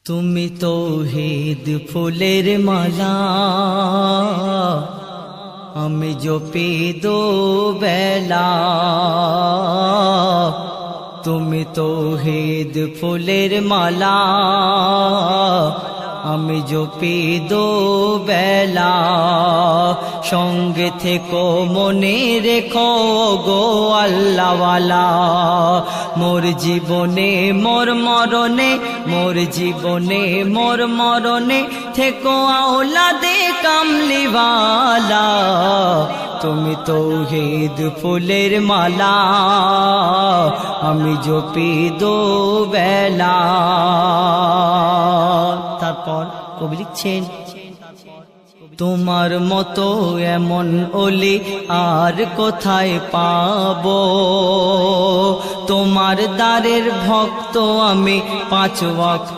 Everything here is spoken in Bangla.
তুমি তৌহিদ ফুলের মালা, আমি জপি দো বেলা। তুমি তৌহিদ ফুলের মালা, আমি জপি দো বেলা। সঙ্গে থেকো মনে রেখো গো আল্লাহওয়ালা। মোর জীবনে মোর মরণে, মোর জীবনে মোর মরণে থেকো আওলাদে কামলিওয়ালা। তুমি তৌহিদ ফুলের মালা, আমি জপি দো বেলা। তারপর কবি লিখছেন, তোমার মতো এমন ওলি আর কোথায় পাবো। তোমার দ্বারের ভক্ত আমি, 5 ওয়াক্ত